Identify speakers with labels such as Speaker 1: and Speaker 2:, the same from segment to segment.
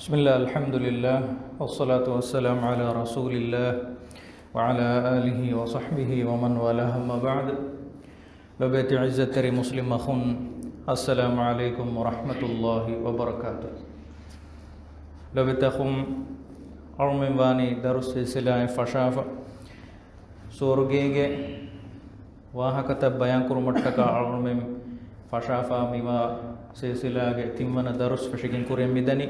Speaker 1: بسم الله الحمد لله والصلاة والسلام على رسول الله وعلى آله وصحبه ومن والاه أما بعد لبيت عزة مسلم أخن السلام عليكم ورحمة الله وبركاته لبيت أخم أرمن واني درس سلاء فشافة سورجيجي واهكتا بيان كرمتك أرمن فشافة ميوا سلسلة تيمنا درس فشكين كوريم مدني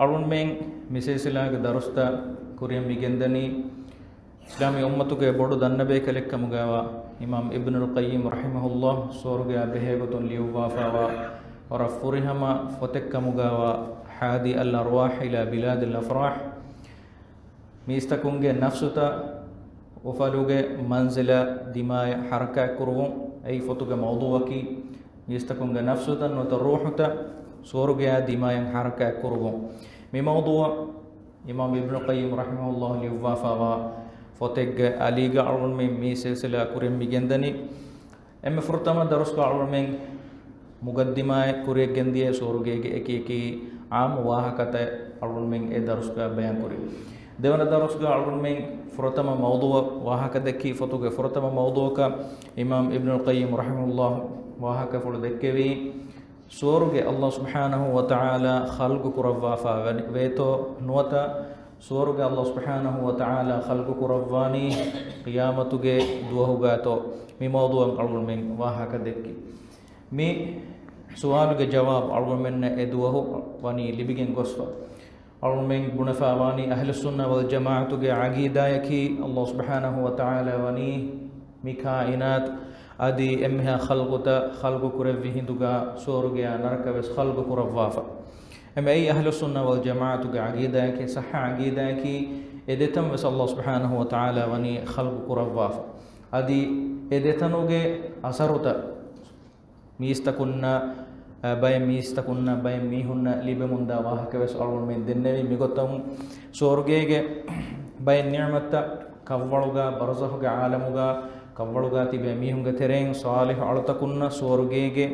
Speaker 1: أرون مين مسلسلة درستا كوريم ميجندني إسلامي أمتك بودو دنبه كلك كمغاوا إمام ابن القيم رحمه الله سورغا بهيبة ليوفافا ورفورهما فتك كمغاوا حادي الأرواح إلى بلاد الأفراح ميستكونغ نفستا وفالوغ منزلة دماء حركة كروم أي فتوغ موضوعكي ميستكونغ نفستا نتروحتا سورغا دماء حركة كروم مي موضوع إمام ابن القيم رحمه الله ليوفافا فتك أليغا أرون مي سلسلة كوريم ميجندني أم فرتما درس أرون مي مقدمة كوري جندية سورغا كي عام واهكة أرون مي درس بيان كوري دهنا درس أرون مي فرتما موضوع واهكة كي فتوك فرتما موضوع إمام ابن القيم رحمه الله واهكة فلدكوي سورغ الله سبحانه وتعالى خلق كرفافا ويتو نوتا سورغ الله سبحانه وتعالى خلق كرفاني قيامتك دوهغاتو مي موضوع أرول من واهكا دكي مي سؤالك جواب أرول من ادوه واني لبيجن غصفا أرول من بنفا واني أهل السنة والجماعة عقيدة يكي الله سبحانه وتعالى واني مي كائنات أدي أمها خلق كرفي هندوغا سورغا نركبس خلق كرفافا أما أي أهل السنة والجماعة عقيدة كي صح عقيدة كي إدتم بس الله سبحانه وتعالى وني خلق كرفافا أدي إدتنوغي أسرتا ميستكنا بايم ميهن لبمندا واهكبس أرون من دنبي ميغتم سورغيغي بايم نعمتا كفولغا برزخغا عالمغا ಕವ್ವಳುಗಾ ತಿಬೆ ಮೀಹುಂಗ ತೆರೆಂ ಸಾಲಿಹ್ ಅಳತಕುನ್ನ ಸೋರುಗೇಗೆ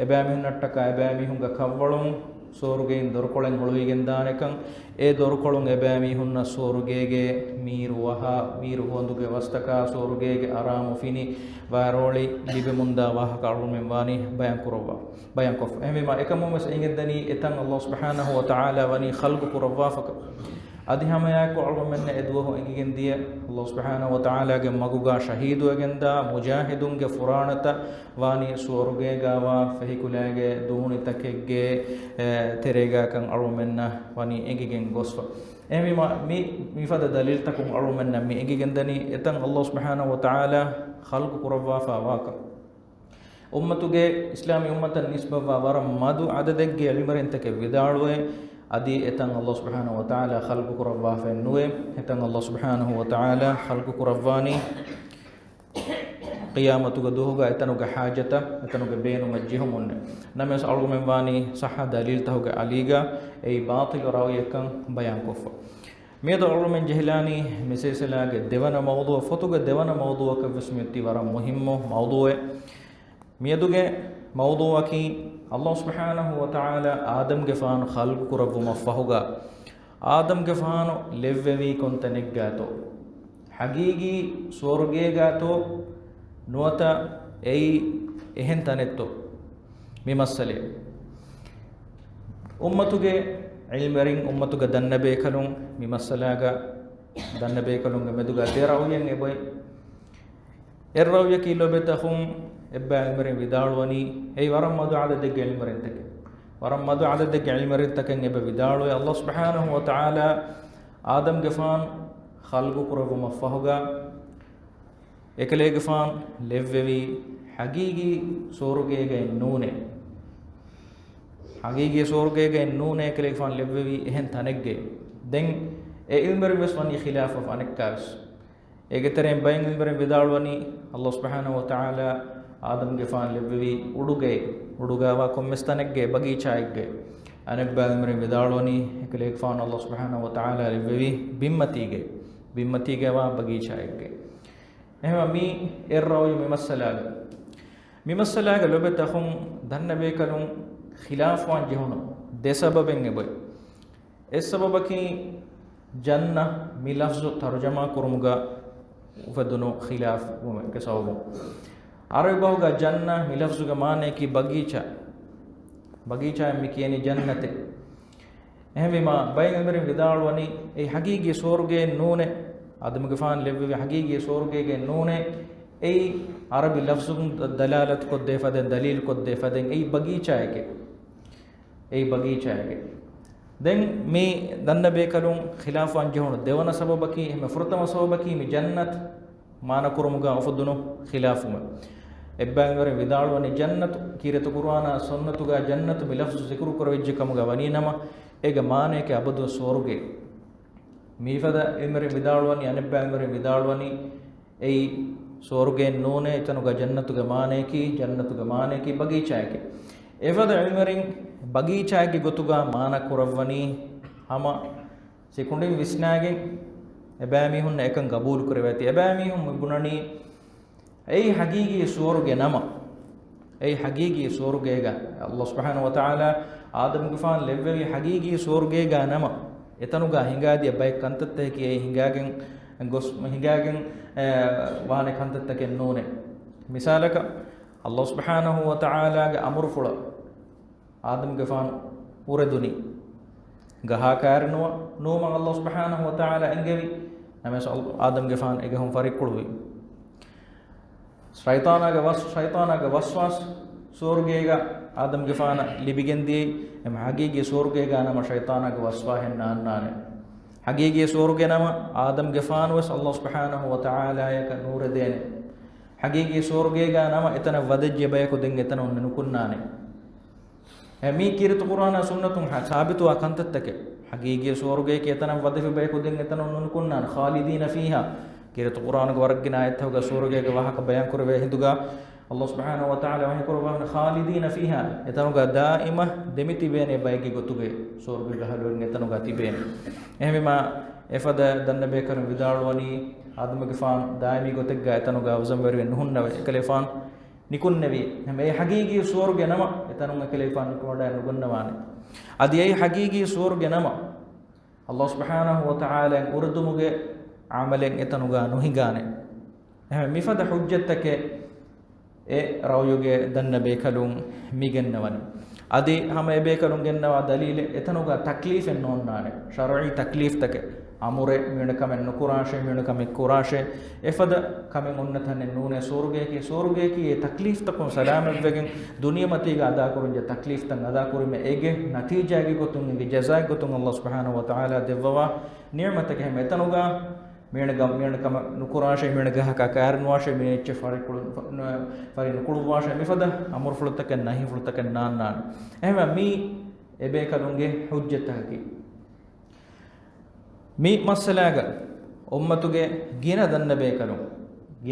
Speaker 1: ಎಬೆ ಮೀಹುನ್ನಟ್ಟಕ ಎಬೆ ಮೀಹುಂಗ ಕವ್ವಳುಂ ಸೋರುಗೇನ್ ದೊರಕೊಳೆಂ ಹೊಳುವಿಗೆಂದಾನೆಕಂ ಎ ದೊರಕೊಳುಂ ಎಬೆ ಮೀಹುನ್ನ ಸೋರುಗೇಗೆ ಮೀರು ಹೊಂದುಗೆ ವಸ್ತಕ ಸೋರುಗೇಗೆ ಆರಾಮು ಫಿನಿ ವಾರೋಳಿ ಲಿಬೆ ಮುಂದ ವಾಹಕ ಅಳು ಮೆಂವಾನಿ ಬಯಂ ಕೊಫ್ ಎಮಿಮ ಎಕಮುಮಸ್ ಇಂಗೆದ್ದನಿ ಎತಂ ಅಲ್ಲಾಹ್ ಸುಬ್ಹಾನಹು ವ ತಆಲಾ ವನಿ ಖಲ್ಕು ಕುರವಾಫಕ أدي هم ياكو علم من إدوه إنجين دي الله سبحانه وتعالى جم مجوجا شهيد وجندا مجاهدون جفرانة واني سورجع جوا فهي كلاج دون تكج ترجع كان علم منا واني إنجين غصفة أمي ما مي فدا دليل تكون علم منا مي إنجين دني إتن الله سبحانه وتعالى خلق قربا فواك أمته إسلامي أمة النسبة وورم مادو عددك علمرين تك بداروه أدي إتن الله سبحانه وتعالى خلق كربا فنوه إتن الله سبحانه وتعالى خلق كرباني قيامة قدوهga إتنوga حاجة إتنوga بينو مجيهمون نمس أرغم واني صح دليل تهوga عليغا أي باطل راويكن بيان كفر ميدو أرغم من جهلاني مسلسلاغ دوانا موضوع فتوga دوانا موضوع كفسميتي ورا مهمه موضوع ميدوغ موضوع كي الله سبحانه وتعالى آدم جفان خلق كرب مفهوغا آدم جفان لفوي كنت نجاتو حقيقي سورجي جاتو نوتا أي إهن تنتو ممثلة أمتوجي علمرين أمتوجي دنبه كلون ممثلاغا دنبه كلون مدوغا تراوية نبوي الراوية كيلو بتاخم إبا علمرين بدارواني أي ورم مدو عددك علمرين تك ورم مدو عددك علمرين تكن إبا بدارو الله سبحانه وتعالى آدم جفان خلقو قرب مفهوغا إكلي جفان لفوي حقيقي سورجيغا النونة حقيقي سورجيغا النونة إكلي جفان لفوي إهن تنجي دين علمرين بسواني خلافة فانكاس إجترين بين علمرين بدارواني الله سبحانه وتعالى آدم جفان لبوي उड़ुगावा कुम्मिस्तानक्के बगीचायक्के अनब्बाल मरे विदालोनी एकलेक फान अल्लाह सुब्हानहु व तआला लबवी बिम्मतीगे वा बगीचायक्के එහෙම මේ එර්රෝයි මිමස්සලාග ලොබතහුම් දන්නබේ කලුම් ඛිලාෆ්වන් ජෙහුන දෙසබබෙන් එබයි السببكي جنة ملفظ ترجمة كرمغا وفدنو خلاف كسوبو عربوغا جنة ملفظ معنی کی بغیچہ مکیانی جنت එහෙම බයෙන් අමරින් විදාලවනි ඒ හගීගේ ස්වර්ගයේ නෝනේ අදමගේ ෆාන් ලෙව්වේ හගීගේ ස්වර්ගයේ නෝනේ ඒ අරබි ලෆ්සුන් දලාලත් කො දෙෆදෙන් දලීල් කො දෙෆදෙන් ඒ බගීචායගේ දැන් මේ දන්න බේකලුන් ඛිලාෆන් ජහුන දෙවන සබබකි එහෙම ෆෘතම සබබකි මේ ජන්නත් මාන කුරුමුගා උෆදුනු ඛිලාෆුම එබ්බංගර විදාලවනි ජන්නත් කීරත කුර්ආන සුන්නතුගා ජන්නත් මිලෆ්සු සිකරු කරවෙජ්ජ කමුගා වනීනම ඒක මානයක අබදු ස්වර්ගේ මීෆද එමරි විදාලවනි අනෙබ්බංගර විදාලවනි ඒ ස්වර්ගේ නෝනේ එතනුගා ජන්නතුගා මානයකි බගීචායකි එවද එමරින් බගීචායකි ගොතුගා මාන කරවනි හම සෙකුන්ඩින් විස්නාගෙන් එබෑමි හුන්න එකන් ගබූල් කරවති එබෑමි හුම් ගුණනි أي حقيقي سورج نما أي حقيقي سورجيجا الله سبحانه وتعالى آدم كفان لبوي حقيقي سورجيجا نما إتنوجا هنگادي بايك كنتت كي أي هنگاجن وهاني كنتت كنونه مثالك الله سبحانه وتعالى أمر فلا آدم كفان وردني جها كارنوا نوم الله سبحانه وتعالى إنجبي نمس آدم كفان إجهم فريق كلوي ಶೈತಾನಗ ವಸ್ವಾಸ್ ಸೋರ್ಗೇಗ ಆದಮ್ ಗಿಫಾನ ಲಿಬಿಗೆಂದಿ ಎಮ್ ಹಗೀಗೆ ಸೋರ್ಗೇಗ ನಮ ಶೈತಾನಗ ವಸ್ವಾಹೆನ್ನ ಅನ್ನಾನೆ ಹಗೀಗೆ ಸೋರ್ಗೆ ನಮ ಆದಮ್ ಗಿಫಾನ್ ವಸ್ ಅಲ್ಲಾಹ್ ಸುಬ್ಹಾನಹು ವ ತಆಲಾ ಯಕ ನೂರದೇನೆ ಹಗೀಗೆ ಸೋರ್ಗೇಗ ನಮ ಎತನ ವದಜ್ಜೆ ಬಯಕು ದೆಂಗೆ ಎತನ ಒನ್ನ ಕುನ್ನಾನೆ ಮೀ ಕಿರಿತು ಕುರಾನ ಸುನ್ನತುಂ ಸಾಬಿತು ಅಕಂತತ್ತಕೆ ಹಗೀಗೆ ಸೋರ್ಗೇಗೆ ಎತನ ವದಫಿ ಬಯಕು ದೆಂಗೆ ಎತನ ಒನ್ನ ಕುನ್ನಾನೆ ಖಾಲಿದೀನ ಫೀಹಾ كيرت القرآن ورجنا آياته سورة جواهك بيان كربه هندوغا الله سبحانه وتعالى وهي كربه خالدين فيها يتنوغا دائما دمتي بين بايجي غتوغي سورة جهالون يتنوغا تبين එහෙම ما එෆද දන්න බේකරන විදාලවනි ආදම ගෆාන් දායමි ගොතෙක්ගා එතනෝගා වසම්බර වෙන්න හුන්නව එකලෙෆාන් නිකුන් නෙවි මේ හගීගී සෝර්ගේ නම එතනුන් එකලෙෆාන් නිකුඩ නුගන්නවානේ අදී ඒ හගීගී සෝර්ගේ නම අල්ලාහ් සුබ්හානහු වතාලා උර්දුමුගේ عملين إتنوغا نوهيغاني مفاد حجتك راويوغي دن بيكالون ميغنواني أدي هم بيكالون جنوا دليل إتنوغا تكليف النوناني شرعي تكليف تك أموري ميونكم النكوراشي ميونكم الكوراشي إفاد كم منتهن النون سورغي كي تكليف تكون سلام الوجن دنيا متيغا أدا كورن تكليف تن أدا كورن إيجي نتيجة كتون إيجي جزاء كتون الله سبحانه وتعالى دفوا نعمتك هم إتنوغا ميونكم نكوراشي ميونغا كارنواشي ميچ فاري نكولواشي مفاد أمور فلتك نهي فلتك نان එහෙම මේ එබේකලුන්ගේ හුජ්ජතකි මේ මස්සලාග උම්මතුගේ ගින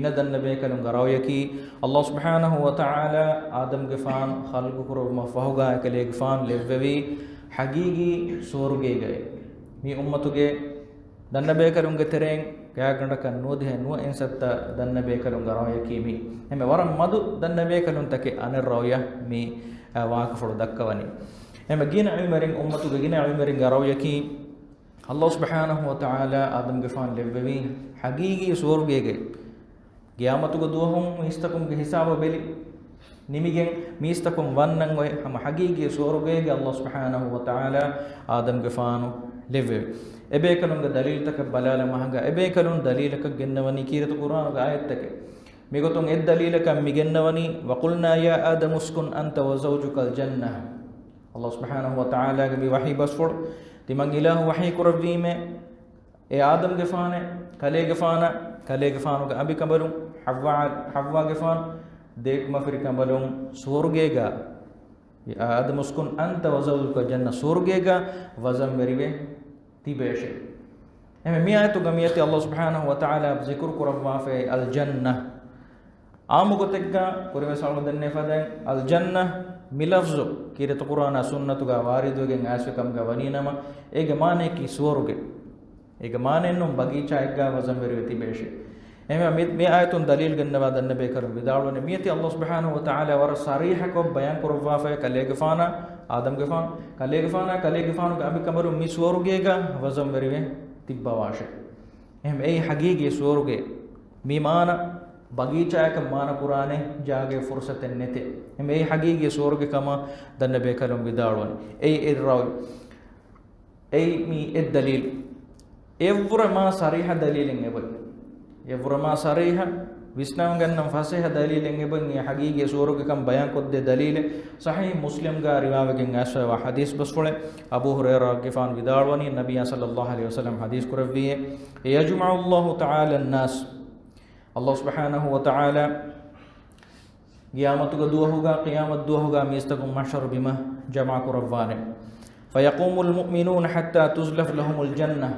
Speaker 1: දන්න බේකලුන් ගරවයකි අල්ලාහ් සුබ්හානහු වතාලා ආදම් ගෆාන් ඛල්කු කුරම ෆහුගා කලේ ගෆාන් ලෙව්වෙවි හගීගී සෝර්ගේගේ මේ උම්මතුගේ දන්න බේකලුන්ගේ තෙරෙන් ගෑගණ්ඩක නෝදේ නුව එන්සත්ත දන්න බේකලුන් ගරවයකි මේ එමෙ වරම් මදු දන්න බේකලුන් තකේ අනරෝය මේ واقفلو دكواني اما جينا عمرين امتو جينا عمرين غراويكي الله سبحانه وتعالى ادم غفان لبوي حقيقي سورغيگه قيامتو دوهم ميستكم حساب بلي نيميگن ميستكم ونن وي هم حقيقي سورغيگه الله سبحانه وتعالى ادم غفانو لبوي ابيكلون دليل تك بلال مهنگا ابيكلون دليلك گنوني كيرت قران آيات تك ميغتون الدليل كم ميغنوني وقلنا يا آدم اسكن أنت وزوجك الجنة الله سبحانه وتعالى بي وحي بسفر تمن إله وحي كربيمه اي آدم غفانه كلي غفانه أبي كبلون حوا غفان ديك مفري كبلون سورغيغا يا آدم اسكن أنت وزوجك الجنة سورغيغا وزن مريبه تيبيشه هم مياتو غميتي الله سبحانه وتعالى ذكر كربوا في الجنة ಆಮುಗೊತೆಗ್ಗ ಕುರಿಮೆ ಸಾಲ್ಮದನ್ನೆ ಫದನ್ ಅಲ್ ಜನ್ನ ಮಿಲಫ್ಜು ಕಿರತ ಕುರಾನ ಸುನ್ನತುಗ ವಾರಿದುಗೆ ಆಸ್ವಕಂಗ ವನೀನಮ ಏಗೆ ಮಾನೆ ಕಿ ಸೋರುಗೆ ಏಗೆ ಮಾನೆನ್ನು ಬಗೀಚಾ ಎಗ್ಗ ವಜಂಬೆರುತಿ ಬೇಷೆ ಎಮೆ ಮಿ ಆಯತುನ್ ದಲೀಲ್ ಗನ್ನವ ದನ್ನ ಬೇಕರು ವಿದಾಳುನೆ ಮಿಯತಿ ಅಲ್ಲಾಹ್ ಸುಬ್ಹಾನಹು ವ ತಆಲಾ ವರ ಸರೀಹ ಕೊ ಬಯಾನ್ ಕುರವಾ ಫೆ ಕಲೆಗೆ ಫಾನ Adam gefan kale gefan ga abi kamaru mi suwaruge ga wazam verive tibba washe ehm ei hagigi suwaruge mi mana bagicaya ka mana qur'ane jage fursaten nete ehm ei hagigi suwaruge kama danne be kalum vidalwan ei raw ei mi dalil evvura ma sariha dalilin ebay evvura ma sariha विस्नाम गन्नम फसे है दलील एंगेबन ये हकीकी सूरों के कम बयान को दे दलील सही मुस्लिम का रिवायत के ऐसा व हदीस बस पड़े अबू हुरैरा गिफान विदारवानी नबी सल्लल्लाहु अलैहि वसल्लम हदीस को रवी है यजमअल्लाहु तआला अन्नास अल्लाह सुब्हानहु व तआला क़यामत को दुआ होगा क़यामत दुआ होगा मिस्तकुम महशर बिमा जमा को रवाने फयक़ूमुल मुमिनून हत्ता तुज़लफ लहुमुल जन्नह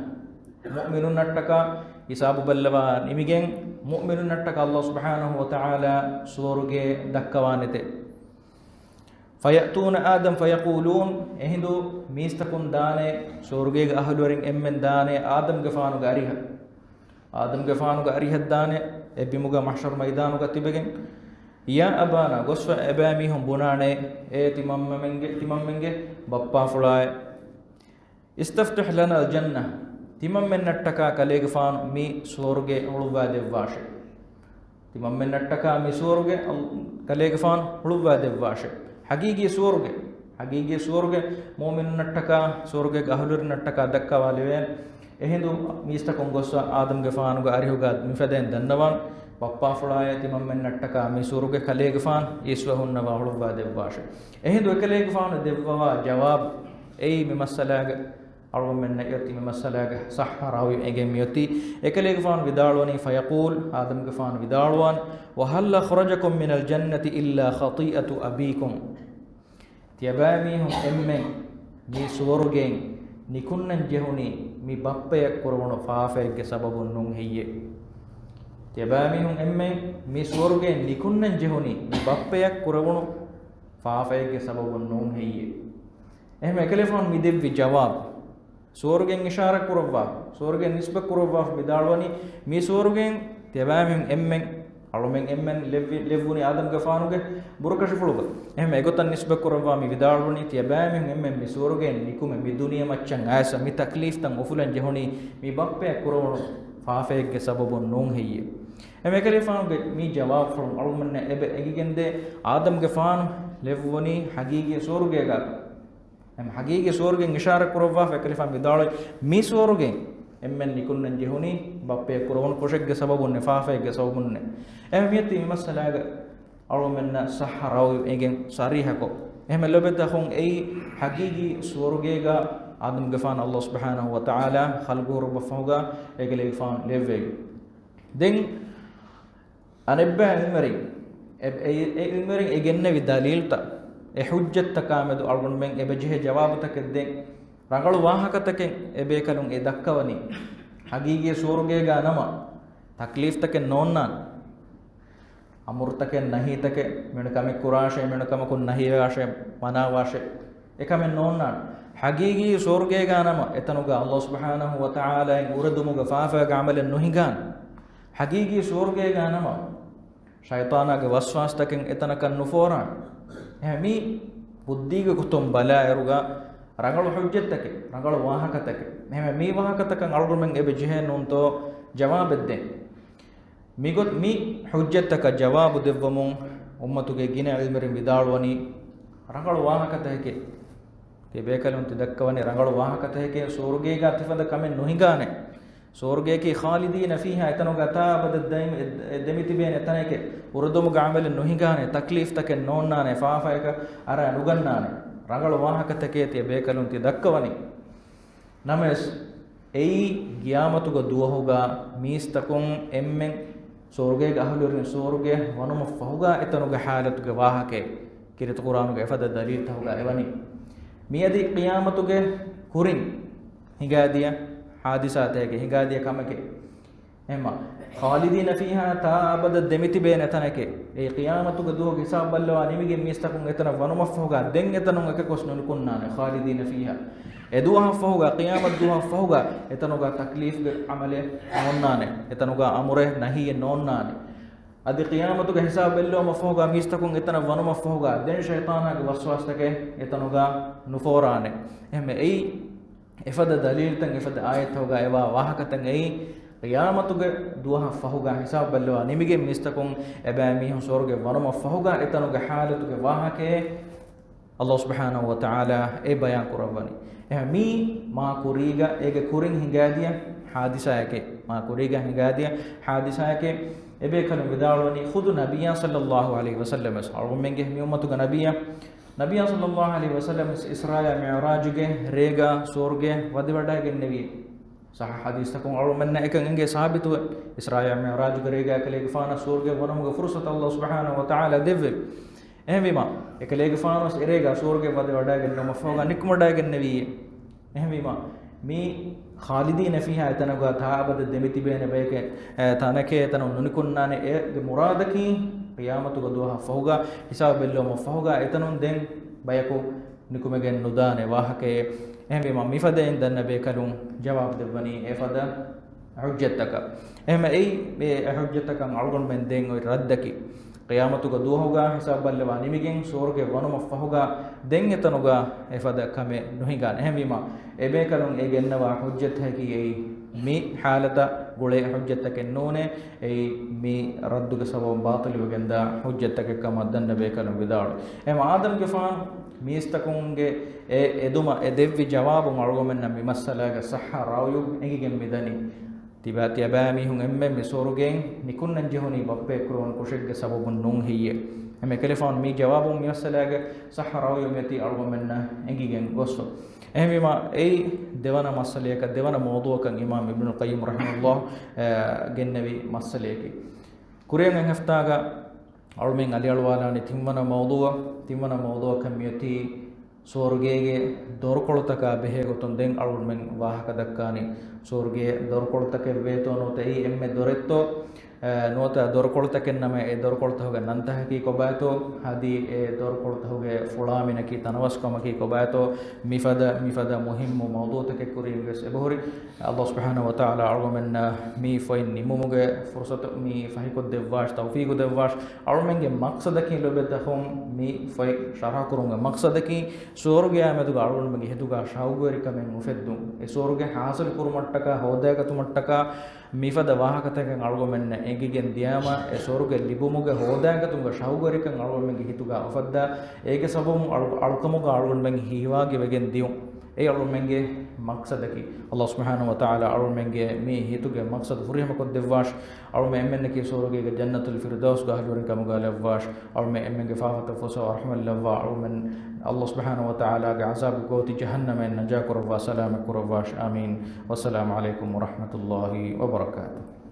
Speaker 1: मुमिनून नटका हिसाब बल्लवा निमिगें मुमिनुन नटक अल्लाह सुब्हानहु व तआला सूरुगे दक्कवानेते फयतून आदम फयकूलून एहिंदु मीस्तकुन दाने सूरुगे अहलुरिन एम्मेन दाने आदम गफानुगा अरिह दाने एबिमुगा महशर मैदानुगा तिबेगें या अबाना गोस्वा एबामी हम बुनाने ए तिमम्मेंगे बप्पा फुलाए इस्तफ्तह लना अल जन्नह तिमम्मेन नट्टका कलेगफान मी सूरुगे उळुवा देवाशे तिमम्मेन नट्टका मी सूरुगे कलेगफान उळुवा देवाशे हकीकी सूरुगे मोमिन नट्टका सूरुगे अहलुर नट्टका दक्का वालेवे एहिंदु मीस्तकुं गोस्सा आदम गफान गो अरिहुगा मिफदेन दन्नवान पप्पा फुलाए तिमम्मेन नट्टका मी सूरुगे कलेगफान ईस्वहुन्न वा उळुवा देवाशे एहिंदु कलेगफान देववा जवाब एई मिमसलाग अरुमन यति मसलाग सहारावी एगे मियति एकले गफान विदालवनी फयकूल आदम गफान विदालवन वहल खरजकुम मिनल जन्नति इल्ला खतीअतु अबीकुम तियबामी हम एम्मे मी सुवरुगे निकुन्नन जेहुनी मी बप्पे कुरवणु फाफेगे सबबु नुं हिये तियबामी हम एम्मे मी सुवरुगे निकुन्नन जेहुनी मी बप्पे कुरवणु फाफेगे सबबु नुं हिये एहमे एकले गफान मी देवी जवाब सूरुगे इशारा कुरवा सूरुगे निस्बत कुरवा विदालवनी मी सूरुगे तेबामिन एम्मेन अळुमेन एम्मेन लेवुनी आदम गफानुगे बुरकश फुलुग एहमे एगोतन निस्बत कुरवा मी विदालवनी तेबामिन एम्मेन मी सूरुगे निकुमे मी दुनिया मच्चन ऐसा मी तकलीफ तंग उफुलन जेहोनी मी बप्पे कुरवणु फाफेगे सबबु नुं हिये एहमे कलिफानुगे मी जवाब फुल अळुमन्ने एबे एगिगेंदे आदम गफान लेवुनी हकीकी सूरुगेगा हम हकीकी सूरुगे इशारा कुरवा फकलिफा विदाल मी सूरुगे एम्मेन निकुन्नन जेहुनी बप्पे कुरवन कोशेगे सबबुन्ने फाफेगे सबबुन्ने एहमियति मसलाग अरुमन्ना सहाराव एगेन सरीहको एहमे लबेता खुं ए हकीकी सूरुगेगा आदम गफान अल्लाह सुब्हानहु व तआला खलगुर बफहुगा एगले गफान लेवे दिन अनब्बा इमरी एगेन्ने विदलीलता ए हुज्जत तकामेदु अळगुणमें एबेजे जवाब तकेद्दे रंगळु वाहकतके एबेकलुं ए दक्कवनी हगीगे सूरुगेगा नम तकलीफ तके नोन्ना अमुर्तके नहीं तके मिणकमे कुराशे मिणकमकु नहीं वाशे मना वाशे एकमे नोन्ना हगीगी सूरुगेगा नम एतनुगा अल्लाह सुब्हानहु व तआला उरदुमुगा फाफागा अमले नुहिगान हगीगी सूरुगेगा नम शैतानागे वस्वास तके एतनकन नुफोरान मी बुद्धिगे कुतुम बला एरुगा रंगळु हुज्जतके रंगळु वाहकतके मेमे मी वाहकतके अळगुमें एबे जिहे नोंतो जवाबेद्दे मिगोत मी हुज्जतक जवाब देव्वमुं उम्मतुगे गिने इल्मरि विदाळवनी रंगळु वाहकतके के बेकलुंति दक्कवनी रंगळु वाहकतके सूरुगेगा तिफद कमे नुहिगाने सूरुगे की खालिदीन फीहा एतनुगा ताबद दमितिबेन एतनेके उरदुमुगा अमल नुहिगाने तकलीफ तके नोन्नाने फाफायक अर नुगन्नाने रंगळु वाहकतके ते बेकलुंति दक्कवनी नमेस एई गियामतुगा दुवहुगा मीस्तकुं एम्में सूरुगेगा अहलुरिन सूरुगे वनुम फहुगा एतनुगा हालतुगे वाहके किरित कुरानुगे एफद दलील तहुगा एवनी मियदि क़ियामतुगे हुरिन हिगादिया हादिसात है कि हिगादिया कमके एमा खालिदीन फीहा ताबद दमितिबेन एतनके ए क़ियामतुगे दुह हिसाब बल्लवा निमिगे मिस्तकुं एतन वनुमफहुगा दें एतनुगा के कोस्नुल कुन्नाने खालिदीन फीहा एदुहा फहुगा क़ियामत दुहा फहुगा एतनुगा तकलीफ गे अमले नोन्नाने एतनुगा अमुरे नहीं नोन्नाने adi qiyamatuga hisab bello mafoga mistakun etana wanu mafoga den shaytana ge waswas take etanuga nuforane ehme ei efada dalil tan efada ayat hoga ewa wahakatan ei qiyamatuge duha fahuga hisab bello nimige mistakun eba mi sorge wanu mafoga etanuga halatuge wahake Allah subhanahu wa ta'ala e bayan kurawani mi ma kuriga ege kurin hingadiya hadisa yake ma kuriga hingadiya hadisa yake ebe kalum vidaloni khudu nabiyya sallallahu alaihi wasallam sarum menge mi ummatu ga nabiyya sallallahu alaihi wasallam isra ya mi'raj ge rega sorge wadi wada ge nabi sah hadis takun arum manna ekan nge sahabitu isra ya mi'raj ge rega kale ge fana sorge wonam ge fursat Allah subhanahu wa ta'ala devve ehmima ekale ge fana rega sorge wadi wada ge no mafoga nikmoda ge nabi ehmima mi khalidina fiha etanaga taabad demiti bene beke tanake etanu nunikunnaane e muradaki qiyamatu godwa fahuga hisab bello mo fahuga etanun den bayako nikumegen nudane wahake ehme ma mifade indan nabe kalun jawab debani efada hujjataka ehme ei hujjataka algon men den oi raddaki qiyamatu godwa hisab bello wanimigen sorge wanuma fahuga den etanuga efada kame nuhingan ehme ma ebe kalun e gennawa hujjat haki ei mi halata gule hujjatake nune ei mi radduge sabab batil wegenda hujjatake kama danna be kalun vidal em adam ge fan mistakunge e eduma e devvi jawabu marugomenna mi masalaga sahha rayu engigem midani tibati abami hun emme mi sorugen nikunnan jehoni bappe kron kushegge sababun nun hiye eme telefon mi jawabu mi masalaga sahha rayu meti argumenna engigem gosso ehmima ei devana masaleka devana mawduakan imam ibn al-qayyim rahimahullah gennavi masaleki kureng haftaga almen alialwala ni timmana mawdua kan miyati sorgege dorkoltaka behegotun den almen wahaka dakkani sorge dorkoltake vetono tei emme doretto nota dorkoltake name e dorkolta hoga nantahaki kobato hadi e dorkolta hoge fulamina ki tanawaskom ki kobato mifada muhimmu mawdu'take kuringes ebohori Allah subhanahu wa ta'ala argumenna mi fain nimumuge fursat mi fahiko devwash tawfiq devwash argumenge maqsadaki lobetahum mi fai sharha kurunga maqsadaki sorge ameduga argumenge heduga shawgori kamen mufeddu e sorge hasil kurumattaka hodaga tumattaka mifada wahakataken argumenne engigen diyama e soruge libumuge hodaga tunga shawgorikan argumenge hituga afadda ege sabum alqamuga argumenge hiwage wegen diu e argumenge maqsadaki Allah subhanahu wa ta'ala argumenge mi hituge maqsad furihma kod devwash argume emmenne ki soruge ge jannatul firdaus ga halurin kamuga levwash argume emmenge fafata fosa rahmal levwa argumen Allah subhanahu wa ta'ala ga azab goti jahannam en najakur wa salam kurwash amin wassalamu alaikum warahmatullahi wabarakatuh